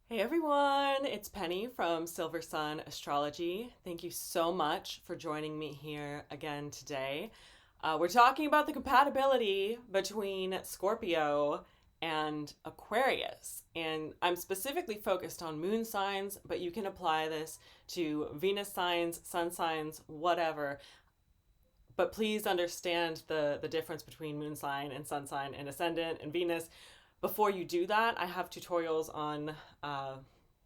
Hey everyone, it's Penny from Silver Sun Astrology. Thank you so much for joining me here again today. We're talking about the compatibility between Scorpio and Aquarius. And I'm specifically focused on moon signs, but you can apply this to Venus signs, sun signs, whatever. But please understand the difference between moon sign and sun sign and ascendant and Venus. Before you do that, I have tutorials on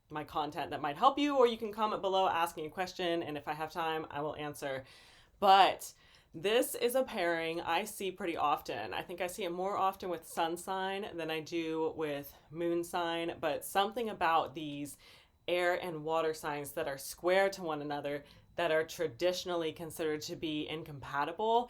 my content that might help you, or you can comment below asking a question, and if I have time, I will answer. But this is a pairing I see pretty often. I think I see it more often with sun sign than I do with moon sign, but something about these air and water signs that are square to one another that are traditionally considered to be incompatible,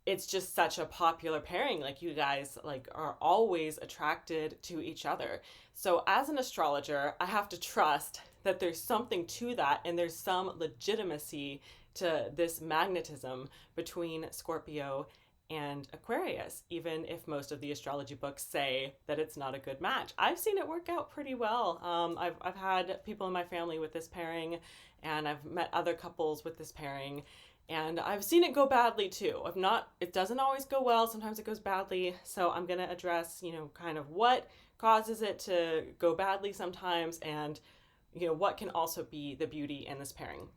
it's just such a popular pairing. Like, you guys are always attracted to each other. So as an astrologer, I have to trust that there's something to that, and there's some legitimacy to this magnetism between Scorpio and Aquarius, even if most of the astrology books say that it's not a good match. I've seen it work out pretty well. I've had people in my family with this pairing, and I've met other couples with this pairing, and I've seen it go badly too. If not, it doesn't always go well. Sometimes it goes badly. So I'm going to address, kind of what causes it to go badly sometimes, and, what can also be the beauty in this pairing.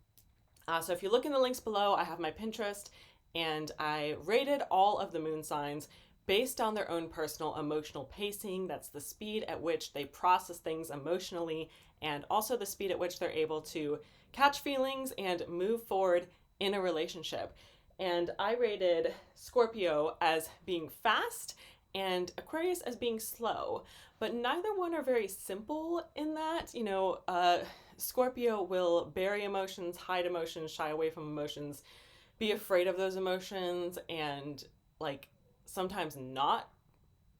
So if you look in the links below, I have my Pinterest, and I rated all of the moon signs based on their own personal emotional pacing. That's the speed at which they process things emotionally, and also the speed at which they're able to catch feelings and move forward in a relationship. And I rated Scorpio as being fast and Aquarius as being slow, but neither one are very simple in that. Scorpio will bury emotions, hide emotions, shy away from emotions, be afraid of those emotions, and sometimes not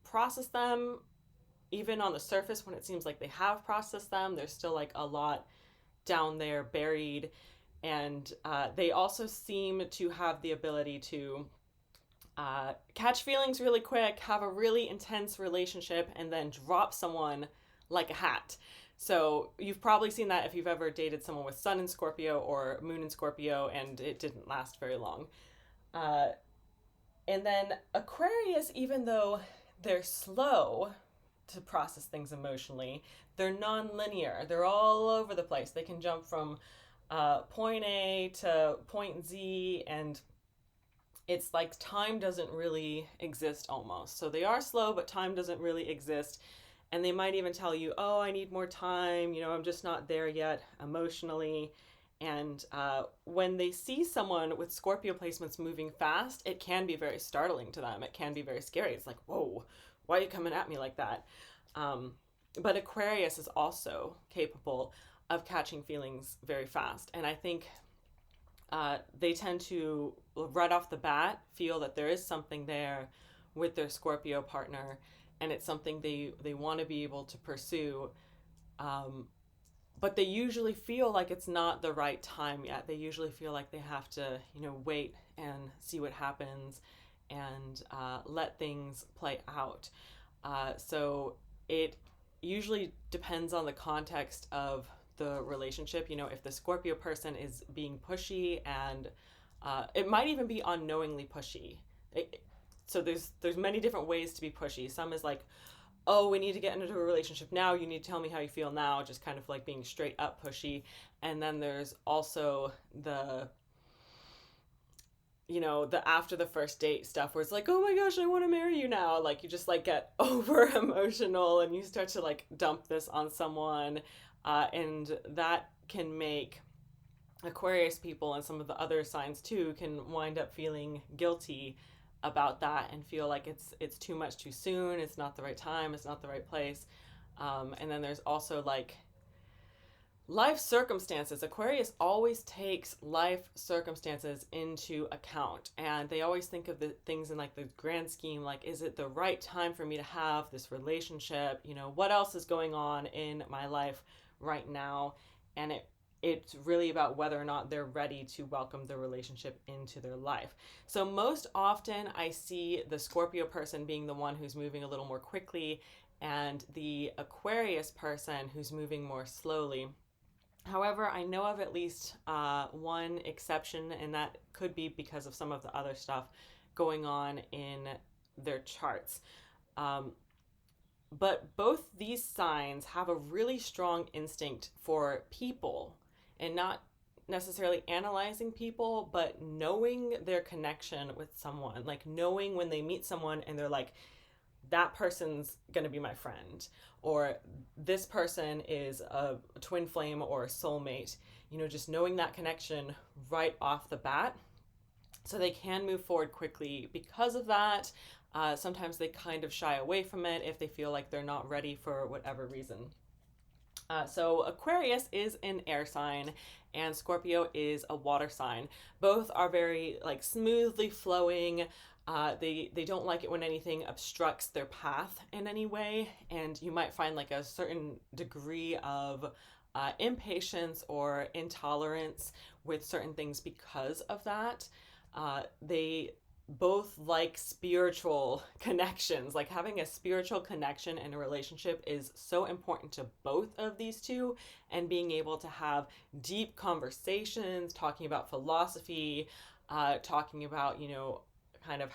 process them. Even on the surface, when it seems like they have processed them, there's still a lot down there buried. And they also seem to have the ability to catch feelings really quick, have a really intense relationship, and then drop someone like a hat. So you've probably seen that if you've ever dated someone with sun in Scorpio or moon in Scorpio, and it didn't last very long. Uh, and then Aquarius, even though they're slow to process things emotionally, they're non-linear. They're all over the place. They can jump from point A to point Z, and it's like time doesn't really exist almost. So they are slow, but time doesn't really exist. And they might even tell you, oh, I need more time, I'm just not there yet emotionally. And when they see someone with Scorpio placements moving fast, it can be very startling to them. It can be very scary. It's like, whoa, why are you coming at me like that? But Aquarius is also capable of catching feelings very fast. And I think they tend to, right off the bat, feel that there is something there with their Scorpio partner, and it's something they want to be able to pursue. But they usually feel like it's not the right time yet. They usually feel like they have to, wait and see what happens, and let things play out. So it usually depends on the context of the relationship. If the Scorpio person is being pushy, and it might even be unknowingly pushy. So there's many different ways to be pushy. Some is like, oh, we need to get into a relationship now, you need to tell me how you feel now, just kind of like being straight up pushy. And then there's also the after the first date stuff, where it's like, oh my gosh, I want to marry you now. Like, you just get over emotional, and you start to dump this on someone, and that can make Aquarius people, and some of the other signs too, can wind up feeling guilty about that, and feel like it's too much too soon, it's not the right time, it's not the right place. And then there's also life circumstances. Aquarius always takes life circumstances into account, and they always think of the things in the grand scheme, is it the right time for me to have this relationship? What else is going on in my life right now? And it's really about whether or not they're ready to welcome the relationship into their life. So most often I see the Scorpio person being the one who's moving a little more quickly, and the Aquarius person who's moving more slowly. However, I know of at least one exception, and that could be because of some of the other stuff going on in their charts. Um, but both these signs have a really strong instinct for people, and not necessarily analyzing people, but knowing their connection with someone, like knowing when they meet someone and they're like, that person's going to be my friend, or this person is a twin flame or a soulmate, just knowing that connection right off the bat. So they can move forward quickly because of that. Sometimes they kind of shy away from it if they feel like they're not ready for whatever reason. So Aquarius is an air sign and Scorpio is a water sign. Both are very like smoothly flowing. They don't like it when anything obstructs their path in any way, and you might find like a certain degree of impatience or intolerance with certain things because of that. They both like spiritual connections. Like having a spiritual connection in a relationship is so important to both of these two, and being able to have deep conversations, talking about philosophy, talking about, kind of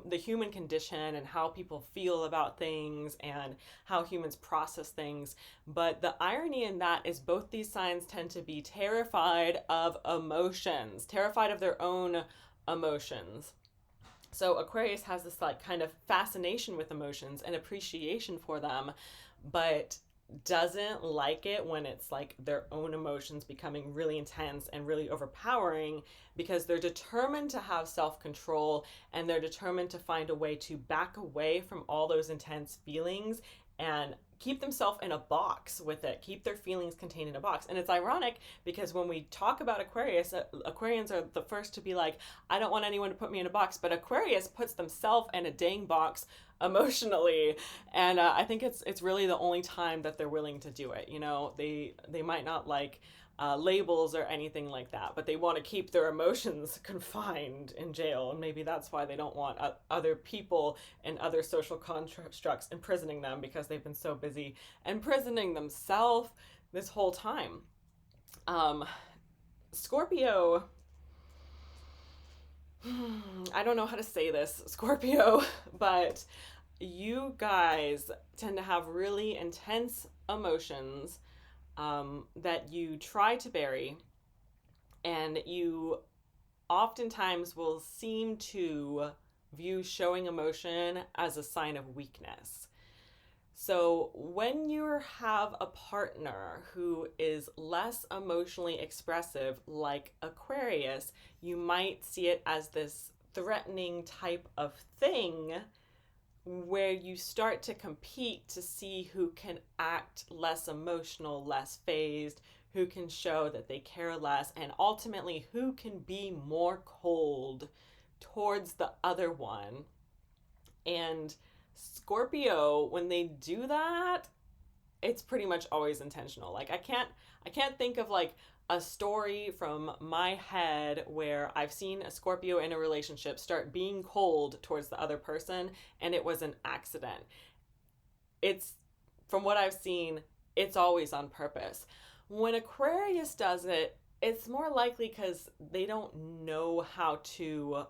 the human condition and how people feel about things and how humans process things. But the irony in that is both these signs tend to be terrified of emotions, terrified of their own emotions. So Aquarius has this like kind of fascination with emotions and appreciation for them, but doesn't like it when it's like their own emotions becoming really intense and really overpowering, because they're determined to have self-control and they're determined to find a way to back away from all those intense feelings and keep themselves in a box with it, keep their feelings contained in a box. And it's ironic because when we talk about Aquarius, Aquarians are the first to be like, I don't want anyone to put me in a box, but Aquarius puts themselves in a dang box emotionally. And I think it's really the only time that they're willing to do it. They might not like labels or anything like that, but they want to keep their emotions confined in jail, and maybe that's why they don't want other people and other social constructs imprisoning them, because they've been so busy imprisoning themselves this whole time. Scorpio, I don't know how to say this, Scorpio, but you guys tend to have really intense emotions that you try to bury, and you oftentimes will seem to view showing emotion as a sign of weakness. So when you have a partner who is less emotionally expressive, like Aquarius, you might see it as this threatening type of thing, where you start to compete to see who can act less emotional, less phased, who can show that they care less, and ultimately who can be more cold towards the other one. And Scorpio, when they do that, it's pretty much always intentional. Like I can't think of like a story from my head where I've seen a Scorpio in a relationship start being cold towards the other person and it was an accident. It's, from what I've seen, it's always on purpose. When Aquarius does it, it's more likely because they don't know how to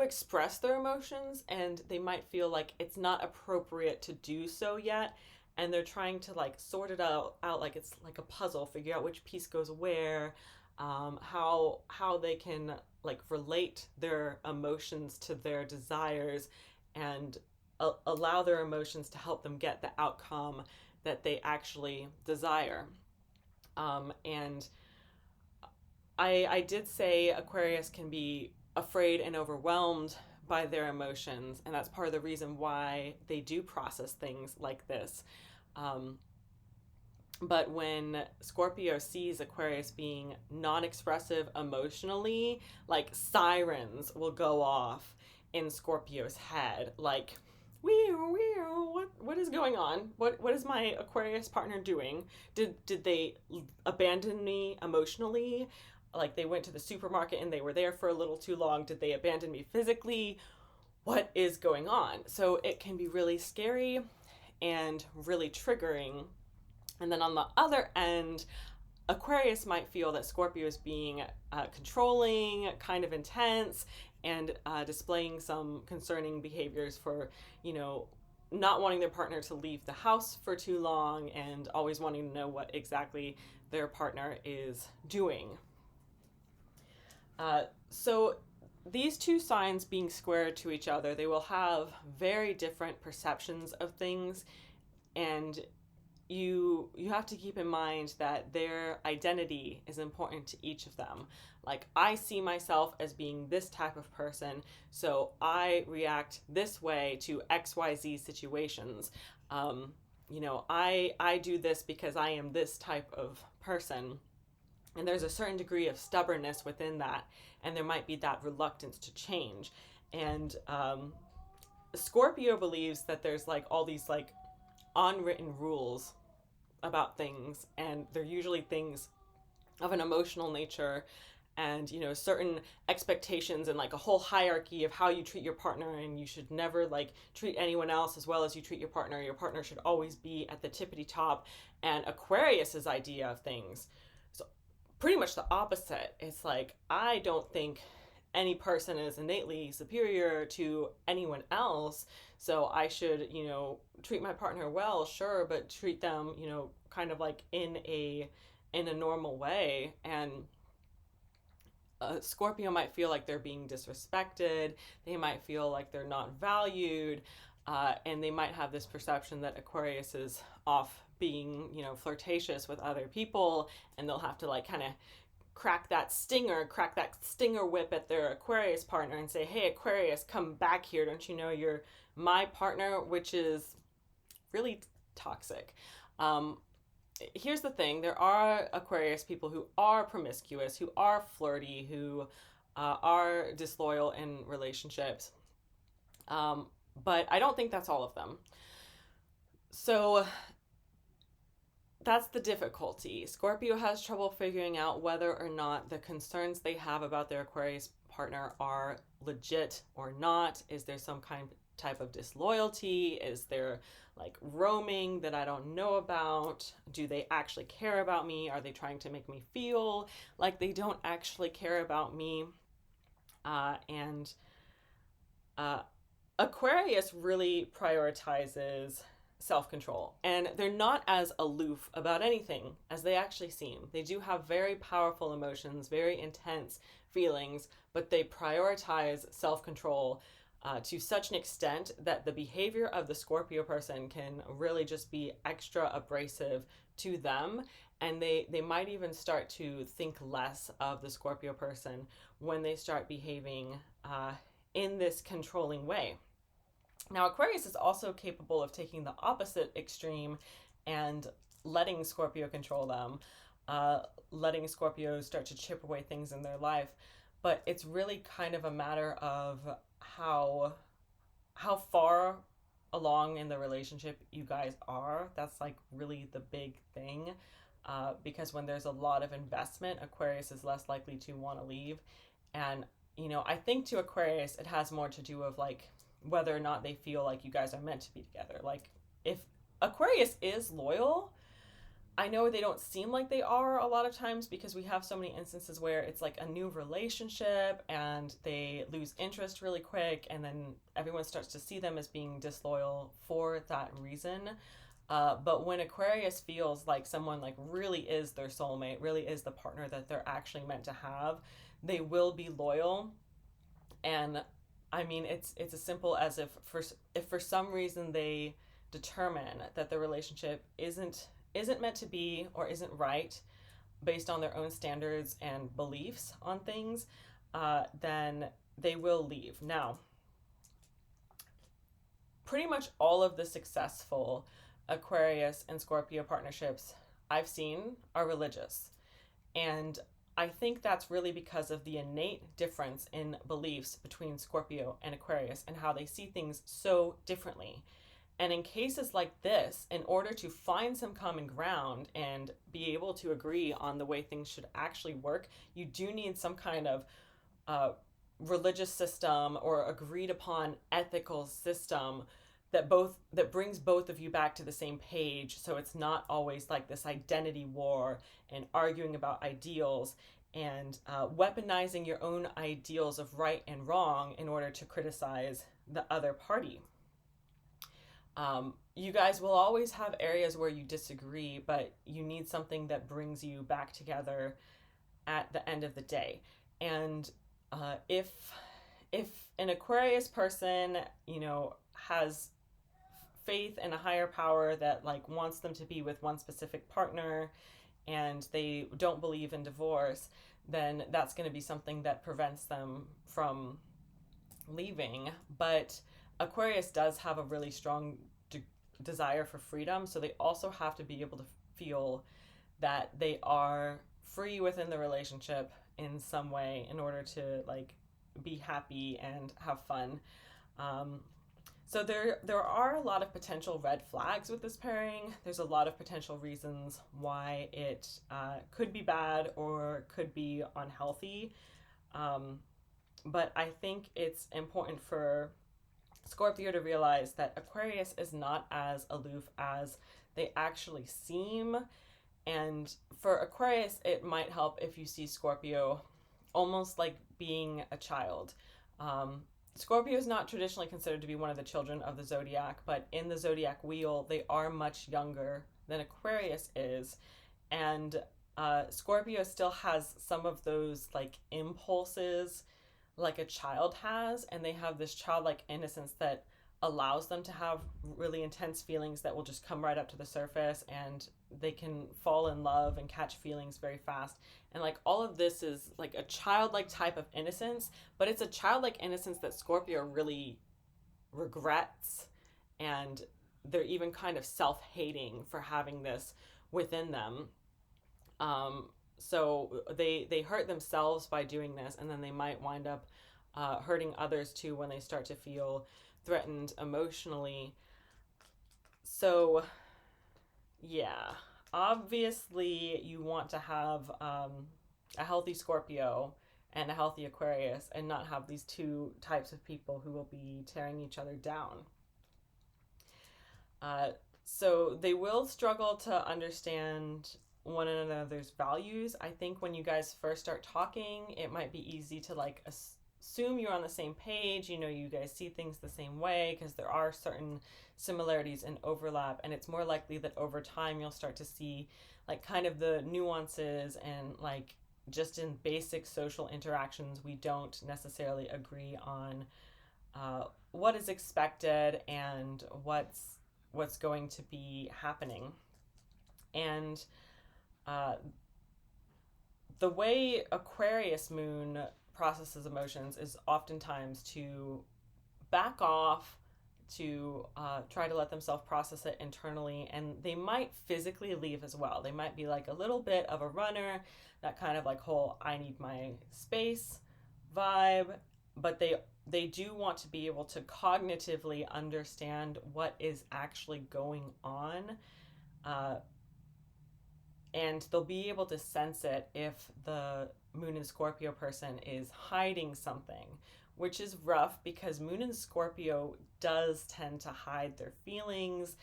express their emotions, and they might feel like it's not appropriate to do so yet, and they're trying to like sort it out like it's like a puzzle, figure out which piece goes where, how they can like relate their emotions to their desires, and allow their emotions to help them get the outcome that they actually desire. And I did say Aquarius can be afraid and overwhelmed by their emotions, and that's part of the reason why they do process things like this. But when Scorpio sees Aquarius being non-expressive emotionally, like sirens will go off in Scorpio's head, like, what is going on? What is my Aquarius partner doing? Did they abandon me emotionally? Like they went to the supermarket and they were there for a little too long. Did they abandon me physically? what is going on. So it can be really scary and really triggering. And then on the other end, Aquarius might feel that Scorpio is being controlling, kind of intense, and displaying some concerning behaviors for, not wanting their partner to leave the house for too long and always wanting to know what exactly their partner is doing. So these two signs being square to each other, they will have very different perceptions of things, and you have to keep in mind that their identity is important to each of them. Like, I see myself as being this type of person, so I react this way to XYZ situations. I do this because I am this type of person. And there's a certain degree of stubbornness within that, and there might be that reluctance to change. And Scorpio believes that there's like all these like unwritten rules about things, and they're usually things of an emotional nature, and certain expectations and like a whole hierarchy of how you treat your partner, and you should never like treat anyone else as well as you treat your partner. Your partner should always be at the tippity top. And Aquarius's idea of things, so pretty much the opposite. It's like, I don't think any person is innately superior to anyone else, so I should, treat my partner well, sure, but treat them, kind of like in a normal way. And Scorpio might feel like they're being disrespected. They might feel like they're not valued, and they might have this perception that Aquarius is off being, flirtatious with other people, and they'll have to like kind of crack that stinger whip at their Aquarius partner and say, hey, Aquarius, come back here. Don't you know you're my partner? Which is really toxic. Here's the thing. There are Aquarius people who are promiscuous, who are flirty, who are disloyal in relationships. But I don't think that's all of them. So that's the difficulty. Scorpio has trouble figuring out whether or not the concerns they have about their Aquarius partner are legit or not. Is there some type of disloyalty? Is there like roaming that I don't know about? Do they actually care about me? Are they trying to make me feel like they don't actually care about me? And Aquarius really prioritizes self-control, and they're not as aloof about anything as they actually seem. They do have very powerful emotions, very intense feelings, but they prioritize self-control to such an extent that the behavior of the Scorpio person can really just be extra abrasive to them, and they might even start to think less of the Scorpio person when they start behaving in this controlling way. Now, Aquarius is also capable of taking the opposite extreme and letting Scorpio control them, letting Scorpio start to chip away things in their life. But it's really kind of a matter of how far along in the relationship you guys are. That's like really the big thing, because when there's a lot of investment, Aquarius is less likely to want to leave. And I think to Aquarius it has more to do with like whether or not they feel like you guys are meant to be together. Like, if Aquarius is loyal, I know they don't seem like they are a lot of times, because we have so many instances where it's like a new relationship and they lose interest really quick, and then everyone starts to see them as being disloyal for that reason. But when Aquarius feels like someone like really is their soulmate, really is the partner that they're actually meant to have, they will be loyal. And I mean, it's as simple as if for some reason they determine that the relationship isn't meant to be or isn't right based on their own standards and beliefs on things, then they will leave. Now, pretty much all of the successful Aquarius and Scorpio partnerships I've seen are religious. And I think that's really because of the innate difference in beliefs between Scorpio and Aquarius and how they see things so differently. And in cases like this, in order to find some common ground and be able to agree on the way things should actually work, you do need some kind of religious system or agreed upon ethical system that brings both of you back to the same page, so it's not always like this identity war and arguing about ideals and weaponizing your own ideals of right and wrong in order to criticize the other party. You guys will always have areas where you disagree, but you need something that brings you back together at the end of the day. And if an Aquarius person, has faith in a higher power that like wants them to be with one specific partner and they don't believe in divorce, then that's going to be something that prevents them from leaving. But Aquarius does have a really strong desire for freedom, so they also have to be able to feel that they are free within the relationship in some way in order to like be happy and have fun. So there are a lot of potential red flags with this pairing. There's a lot of potential reasons why it could be bad or could be unhealthy. But I think it's important for Scorpio to realize that Aquarius is not as aloof as they actually seem. And for Aquarius, it might help if you see Scorpio almost like being a child. Scorpio is not traditionally considered to be one of the children of the zodiac, but in the zodiac wheel, they are much younger than Aquarius is. And Scorpio still has some of those like impulses like a child has, and they have this childlike innocence that allows them to have really intense feelings that will just come right up to the surface, and they can fall in love and catch feelings very fast. And like all of this is like a childlike type of innocence, but it's a childlike innocence that Scorpio really regrets, and they're even kind of self-hating for having this within them. So they hurt themselves by doing this, and then they might wind up hurting others too when they start to feel threatened emotionally. So yeah, obviously you want to have a healthy Scorpio and a healthy Aquarius, and not have these two types of people who will be tearing each other down. So they will struggle to understand one another's values. I think when you guys first start talking, it might be easy to like assume you're on the same page. You guys see things the same way because there are certain similarities and overlap, and it's more likely that over time you'll start to see like kind of the nuances, and like just in basic social interactions we don't necessarily agree on what is expected and what's going to be happening. And the way Aquarius moon processes emotions is oftentimes to back off, to try to let themselves process it internally, and they might physically leave as well. They might be like a little bit of a runner, that kind of like whole I need my space vibe, but they do want to be able to cognitively understand what is actually going on. And they'll be able to sense it if the Moon and Scorpio person is hiding something, which is rough because Moon and Scorpio does tend to hide their feelings,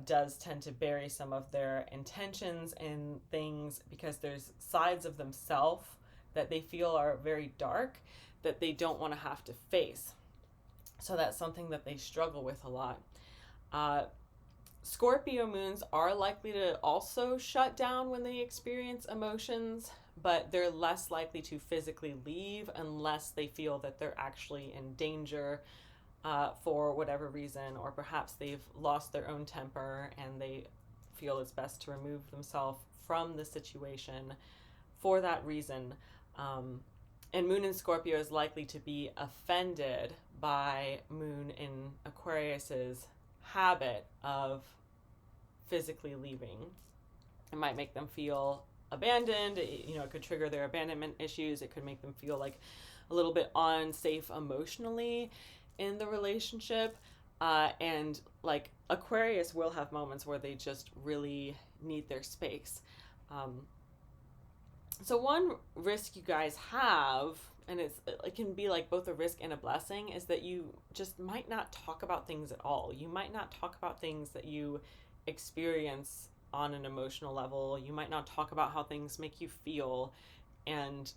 does tend to bury some of their intentions in things, because there's sides of themselves that they feel are very dark that they don't want to have to face. So that's something that they struggle with a lot. Scorpio moons are likely to also shut down when they experience emotions, but they're less likely to physically leave unless they feel that they're actually in danger for whatever reason, or perhaps they've lost their own temper and they feel it's best to remove themselves from the situation for that reason. And Moon in Scorpio is likely to be offended by Moon in Aquarius's habit of physically leaving. It might make them feel abandoned. It could trigger their abandonment issues. It could make them feel like a little bit unsafe emotionally in the relationship. And like Aquarius will have moments where they just really need their space. So one risk you guys have it can be like both a risk and a blessing, is that you just might not talk about things at all. You might not talk about things that you experience on an emotional level. You might not talk about how things make you feel. And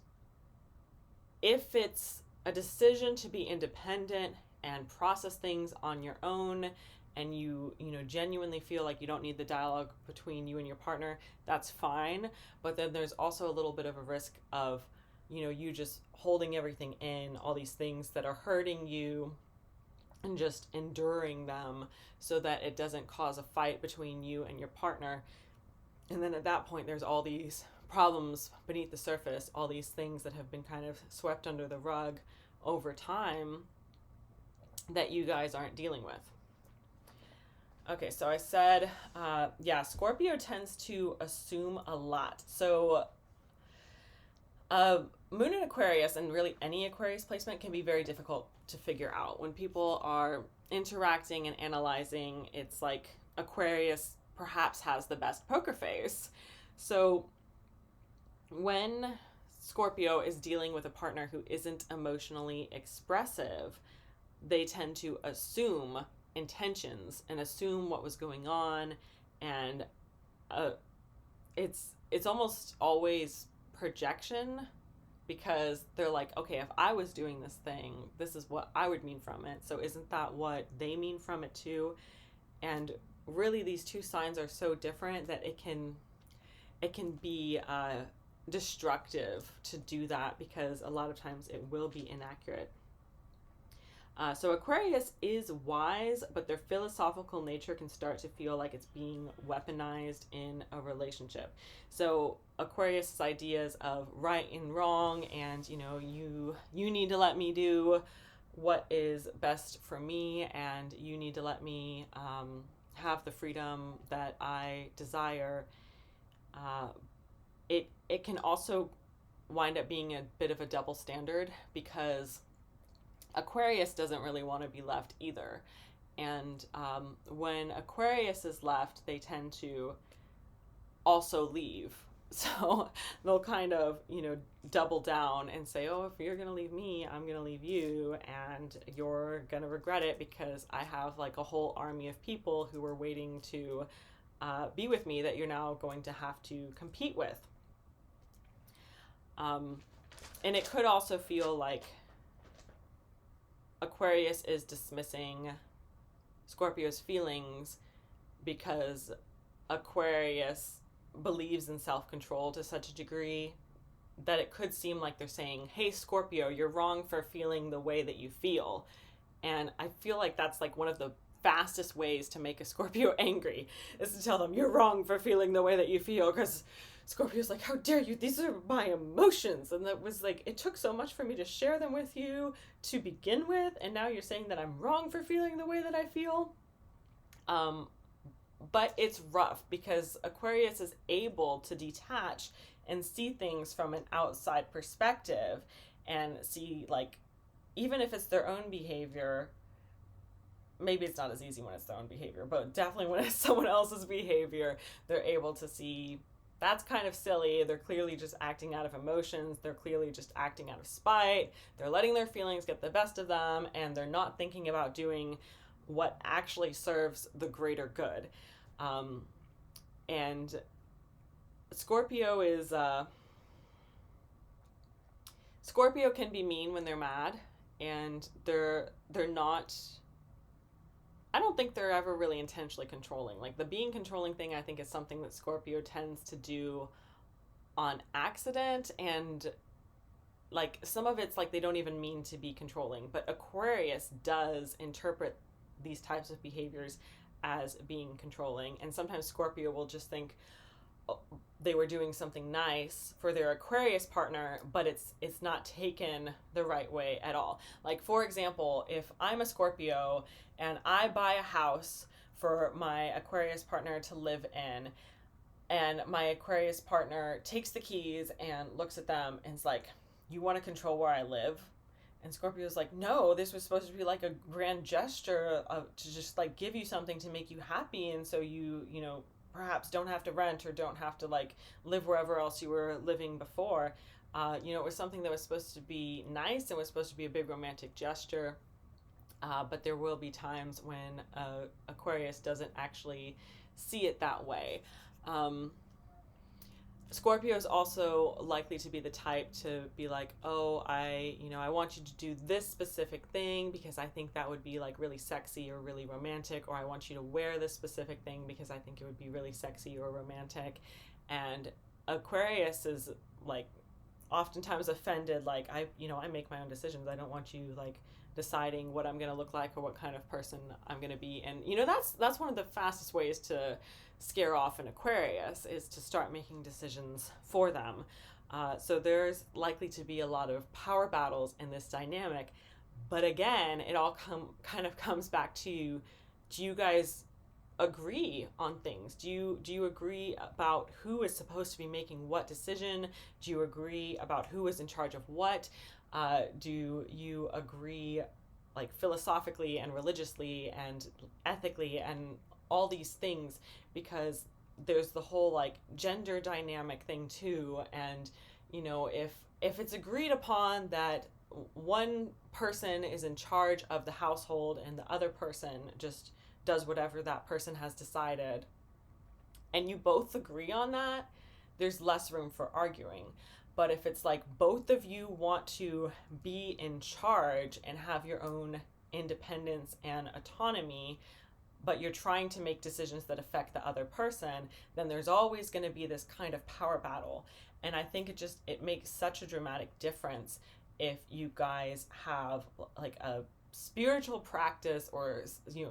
if it's a decision to be independent and process things on your own, and you genuinely feel like you don't need the dialogue between you and your partner, that's fine. But then there's also a little bit of a risk of you just holding everything in, all these things that are hurting you, and just enduring them so that it doesn't cause a fight between you and your partner. And then at that point, there's all these problems beneath the surface, all these things that have been kind of swept under the rug over time that you guys aren't dealing with. Okay, so I said, Scorpio tends to assume a lot. So Moon in Aquarius, and really any Aquarius placement, can be very difficult to figure out. When people are interacting and analyzing, it's like Aquarius perhaps has the best poker face. So when Scorpio is dealing with a partner who isn't emotionally expressive, they tend to assume intentions and assume what was going on, and it's almost always projection, because they're like, okay, if I was doing this thing, this is what I would mean from it, so isn't that what they mean from it too? And really, these two signs are so different that it can be destructive to do that, because a lot of times it will be inaccurate. So Aquarius is wise, but their philosophical nature can start to feel like it's being weaponized in a relationship. So Aquarius' ideas of right and wrong, and you need to let me do what is best for me, and you need to let me have the freedom that I desire. It can also wind up being a bit of a double standard, because Aquarius doesn't really want to be left either. And when Aquarius is left, they tend to also leave. So they'll kind of, double down and say, oh, if you're going to leave me, I'm going to leave you, and you're going to regret it, because I have like a whole army of people who are waiting to be with me that you're now going to have to compete with. And it could also feel like Aquarius is dismissing Scorpio's feelings, because Aquarius believes in self-control to such a degree that it could seem like they're saying, hey, Scorpio, you're wrong for feeling the way that you feel. And I feel like that's like one of the fastest ways to make a Scorpio angry, is to tell them you're wrong for feeling the way that you feel, because Scorpio's like, how dare you? These are my emotions. And that was like, it took so much for me to share them with you to begin with, and now you're saying that I'm wrong for feeling the way that I feel. But it's rough, because Aquarius is able to detach and see things from an outside perspective, and see, like, even if it's their own behavior, maybe it's not as easy when it's their own behavior, but definitely when it's someone else's behavior, they're able to see that's kind of silly. They're clearly just acting out of emotions. They're clearly just acting out of spite. They're letting their feelings get the best of them, and they're not thinking about doing what actually serves the greater good. And Scorpio is Scorpio can be mean when they're mad, and they're not. I don't think they're ever really intentionally controlling. Like, the being controlling thing, I think, is something that Scorpio tends to do on accident, and like some of it's like they don't even mean to be controlling, but Aquarius does interpret these types of behaviors as being controlling. And sometimes Scorpio will just think, oh, they were doing something nice for their Aquarius partner, but it's not taken the right way at all. Like, for example, if I'm a Scorpio and I buy a house for my Aquarius partner to live in, and my Aquarius partner takes the keys and looks at them and is like, you want to control where I live? And Scorpio's like, no, this was supposed to be like a grand gesture to just like give you something to make you happy, and so you perhaps don't have to rent or don't have to like live wherever else you were living before. It was something that was supposed to be nice and was supposed to be a big romantic gesture. But there will be times when Aquarius doesn't actually see it that way. Scorpio is also likely to be the type to be like, oh, I want you to do this specific thing because I think that would be like really sexy or really romantic, or I want you to wear this specific thing because I think it would be really sexy or romantic. And Aquarius is like oftentimes offended, like, I make my own decisions. I don't want you like deciding what I'm going to look like or what kind of person I'm going to be. And that's one of the fastest ways to scare off an Aquarius, is to start making decisions for them. So there's likely to be a lot of power battles in this dynamic. But again, it all kind of comes back to, do you guys agree on things? Do you agree about who is supposed to be making what decision? Do you agree about who is in charge of what? Do you agree like philosophically and religiously and ethically and all these things? Because there's the whole like gender dynamic thing too. And if it's agreed upon that one person is in charge of the household and the other person just does whatever that person has decided, and you both agree on that, there's less room for arguing. But if it's like both of you want to be in charge and have your own independence and autonomy, but you're trying to make decisions that affect the other person, then there's always going to be this kind of power battle. And I think it makes such a dramatic difference if you guys have like a spiritual practice or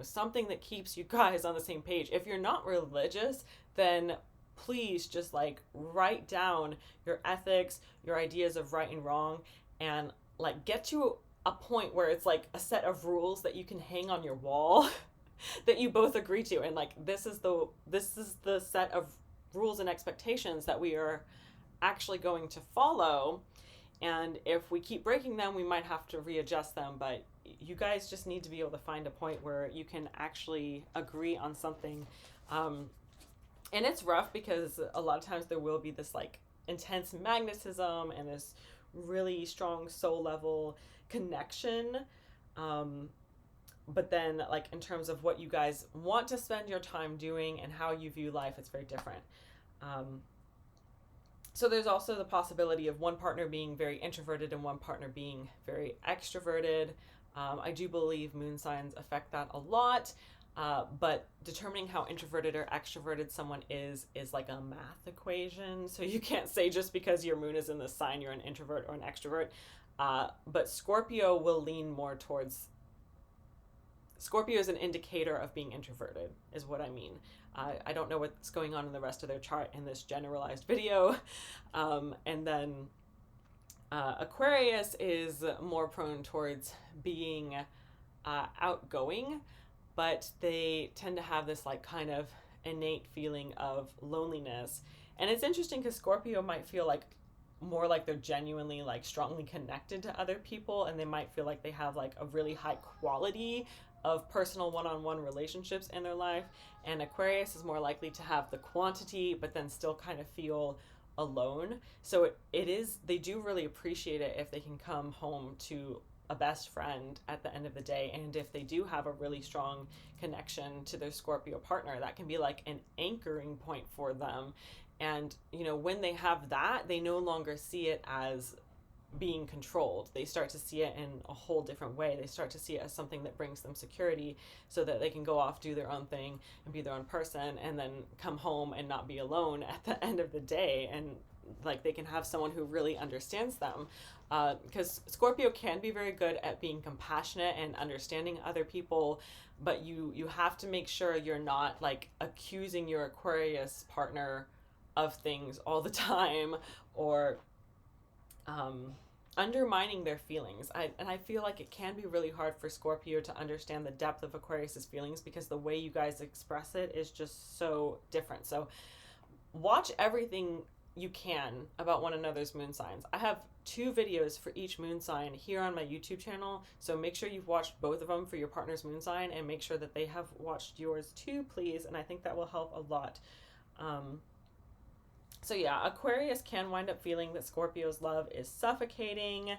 something that keeps you guys on the same page. If you're not religious, then please just like write down your ethics, your ideas of right and wrong, and like get to a point where it's like a set of rules that you can hang on your wall that you both agree to. And like this is the set of rules and expectations that we are actually going to follow. And if we keep breaking them, we might have to readjust them. But you guys just need to be able to find a point where you can actually agree on something. And it's rough because a lot of times there will be this like intense magnetism and this really strong soul level connection. But then like in terms of what you guys want to spend your time doing and how you view life, it's very different. So there's also the possibility of one partner being very introverted and one partner being very extroverted. I do believe moon signs affect that a lot. But determining how introverted or extroverted someone is like a math equation. So you can't say just because your moon is in this sign you're an introvert or an extrovert. But Scorpio is an indicator of being introverted, is what I mean. I don't know what's going on in the rest of their chart in this generalized video. And then Aquarius is more prone towards being outgoing, but they tend to have this like kind of innate feeling of loneliness. And it's interesting because Scorpio might feel like more like they're genuinely like strongly connected to other people, and they might feel like they have like a really high quality of personal one-on-one relationships in their life. And Aquarius is more likely to have the quantity but then still kind of feel alone. So they do really appreciate it if they can come home to a best friend at the end of the day. And if they do have a really strong connection to their Scorpio partner, that can be like an anchoring point for them. And when they have that, they no longer see it as being controlled. They start to see it in a whole different way. They start to see it as something that brings them security, so that they can go off, do their own thing and be their own person, and then come home and not be alone at the end of the day. And like they can have someone who really understands them, because Scorpio can be very good at being compassionate and understanding other people, but you have to make sure you're not like accusing your Aquarius partner of things all the time, or undermining their feelings. I feel like it can be really hard for Scorpio to understand the depth of Aquarius's feelings, because the way you guys express it is just so different. So watch everything you can about one another's moon signs. I have 2 videos for each moon sign here on my YouTube channel, so make sure you've watched both of them for your partner's moon sign, and make sure that they have watched yours too, please. And I think that will help a lot. So yeah, Aquarius can wind up feeling that Scorpio's love is suffocating.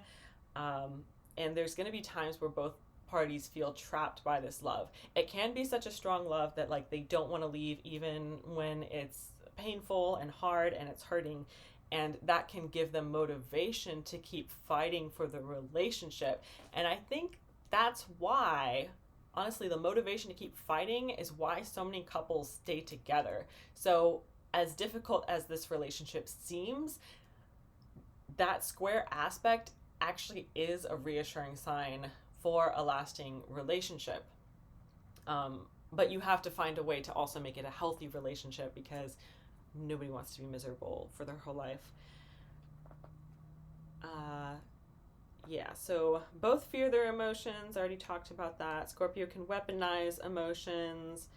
Um, and there's going to be times where both parties feel trapped by this love. It can be such a strong love that like they don't want to leave even when it's painful and hard and it's hurting. And that can give them motivation to keep fighting for the relationship. And I think that's why, honestly, the motivation to keep fighting is why so many couples stay together. So, as difficult as this relationship seems, that square aspect actually is a reassuring sign for a lasting relationship. But you have to find a way to also make it a healthy relationship because nobody wants to be miserable for their whole life. Yeah, so both fear their emotions. I already talked about that. Scorpio can weaponize emotions.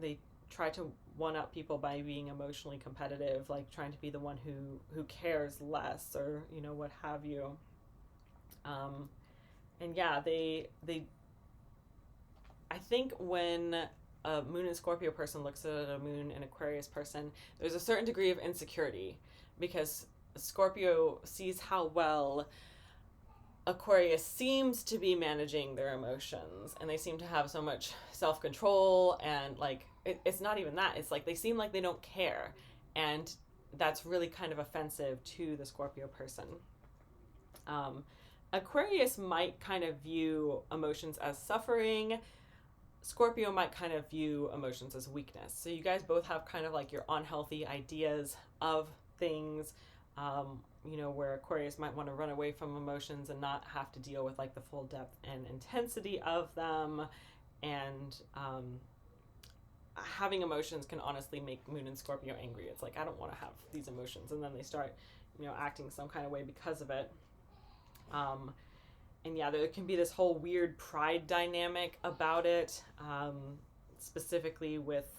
They try to one up people by being emotionally competitive, like trying to be the one who cares less, or what have you. And yeah, they I think when a Moon and Scorpio person looks at a Moon and Aquarius person, there's a certain degree of insecurity because Scorpio sees how well Aquarius seems to be managing their emotions, and they seem to have so much self-control, and like it's not even that, it's like they seem like they don't care, and that's really kind of offensive to the Scorpio person. Aquarius might kind of view emotions as suffering. Scorpio might kind of view emotions as weakness. So you guys both have kind of like your unhealthy ideas of things, where Aquarius might want to run away from emotions and not have to deal with like the full depth and intensity of them. And having emotions can honestly make Moon and Scorpio angry. It's like, I don't want to have these emotions. And then they start, acting some kind of way because of it. And yeah, there can be this whole weird pride dynamic about it, specifically with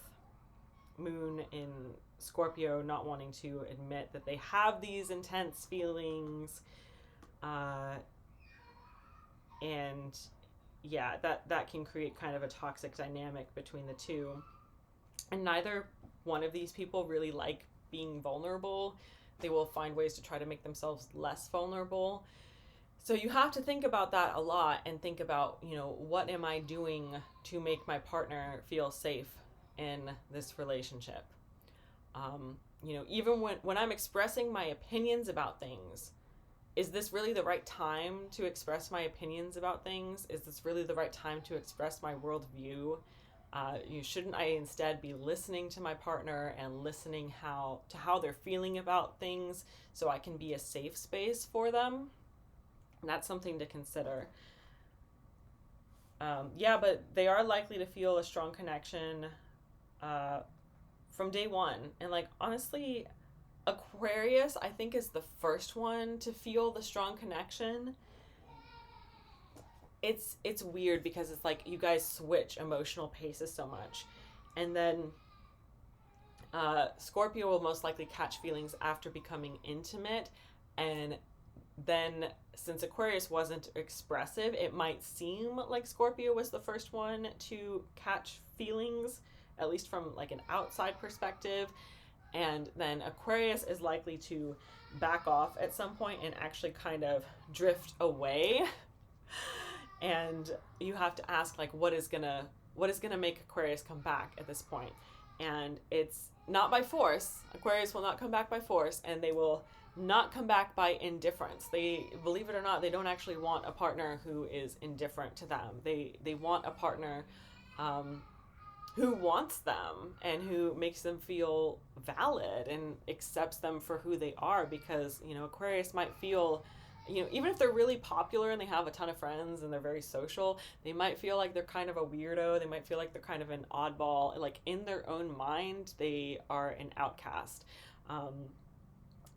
Moon in Scorpio not wanting to admit that they have these intense feelings. And yeah, that can create kind of a toxic dynamic between the two. And neither one of these people really like being vulnerable. They will find ways to try to make themselves less vulnerable. So you have to think about that a lot and think about, what am I doing to make my partner feel safe in this relationship? Even when I'm expressing my opinions about things, is this really the right time to express my opinions about things? Is this really the right time to express my worldview? Shouldn't I instead be listening to my partner and listening how they're feeling about things so I can be a safe space for them? And that's something to consider. But they are likely to feel a strong connection from day one. And like, honestly, Aquarius, I think, is the first one to feel the strong connection. It's weird because it's like you guys switch emotional paces so much. And then Scorpio will most likely catch feelings after becoming intimate, and then since Aquarius wasn't expressive, it might seem like Scorpio was the first one to catch feelings, at least from like an outside perspective. And then Aquarius is likely to back off at some point and actually kind of drift away. And you have to ask, like, what is gonna make Aquarius come back at this point? And it's not by force. Aquarius will not come back by force, and they will not come back by indifference. They, believe it or not, they don't actually want a partner who is indifferent to them. They want a partner who wants them and who makes them feel valid and accepts them for who they are, because Aquarius might feel, even if they're really popular and they have a ton of friends and they're very social, they might feel like they're kind of a weirdo. They might feel like they're kind of an oddball. Like, in their own mind, they are an outcast.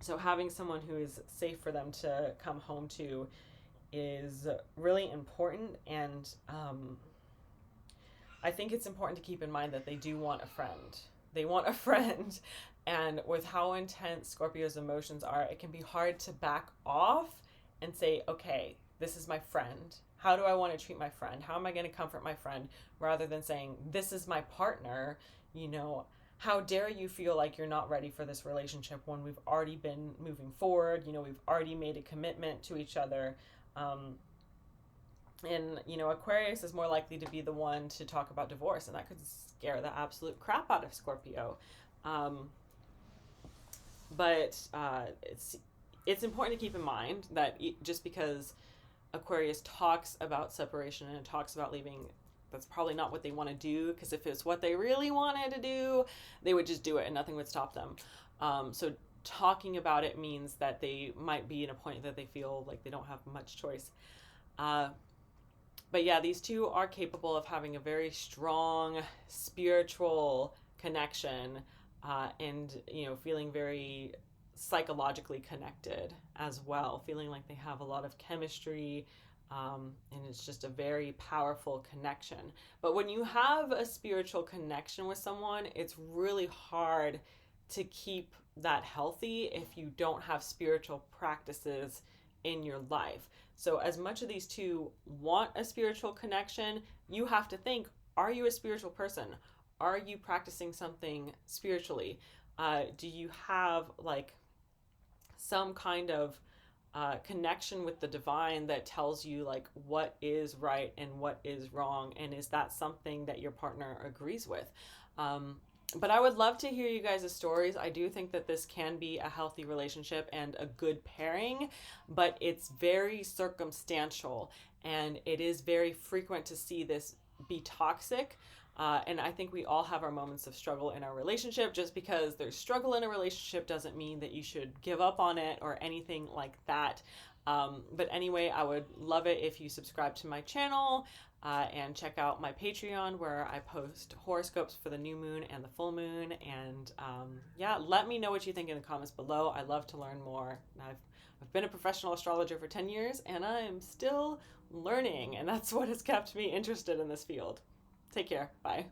So having someone who is safe for them to come home to is really important. And I think it's important to keep in mind that they do want a friend. They want a friend. And with how intense Scorpio's emotions are, it can be hard to back off and say, okay, this is my friend. How do I want to treat my friend? How am I going to comfort my friend? Rather than saying, this is my partner, how dare you feel like you're not ready for this relationship when we've already been moving forward? You know, we've already made a commitment to each other. And, you know, Aquarius is more likely to be the one to talk about divorce, and that could scare the absolute crap out of Scorpio. But it's important to keep in mind that just because Aquarius talks about separation and talks about leaving, that's probably not what they want to do, because if it's what they really wanted to do, they would just do it and nothing would stop them. So talking about it means that they might be in a point that they feel like they don't have much choice. But yeah, these two are capable of having a very strong spiritual connection, and, you know, feeling very psychologically connected as well, feeling like they have a lot of chemistry, and it's just a very powerful connection. But when you have a spiritual connection with someone, it's really hard to keep that healthy if you don't have spiritual practices in your life. So as much as these two want a spiritual connection, you have to think, are you a spiritual person? Are you practicing something spiritually? Do you have like some kind of connection with the divine that tells you like what is right and what is wrong, and is that something that your partner agrees with? But I would love to hear you guys' stories. I do think that this can be a healthy relationship and a good pairing, but it's very circumstantial, and it is very frequent to see this be toxic. And I think we all have our moments of struggle in our relationship. Just because there's struggle in a relationship doesn't mean that you should give up on it or anything like that. But anyway, I would love it if you subscribe to my channel, and check out my Patreon, where I post horoscopes for the new moon and the full moon. And yeah, let me know what you think in the comments below. I love to learn more. I've been a professional astrologer for 10 years, and I'm still learning, and that's what has kept me interested in this field. Take care. Bye.